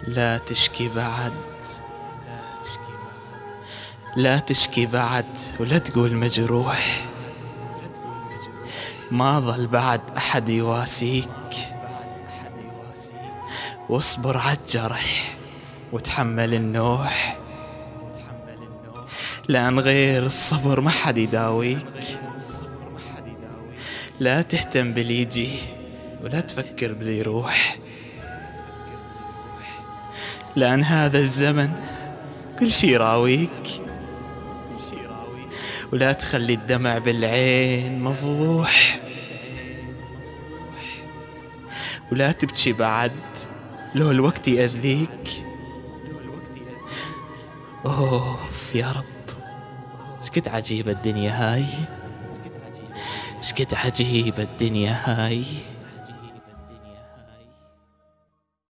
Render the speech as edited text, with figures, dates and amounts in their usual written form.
لا تشكي بعد، لا تشكي بعد، ولا تقول مجروح. ما ظل بعد أحد يواسيك، واصبر عالجرح وتحمل النوح، لأن غير الصبر ما حد يداويك. لا تهتم باللي يجي ولا تفكر باللي يروح، لأن هذا الزمن كل شي يراويك. ولا تخلي الدمع بالعين مفضوح، ولا تبكي بعد لو الوقت يأذيك. أوف يا رب، شقد عجيبة الدنيا هاي، شقد عجيبة الدنيا هاي.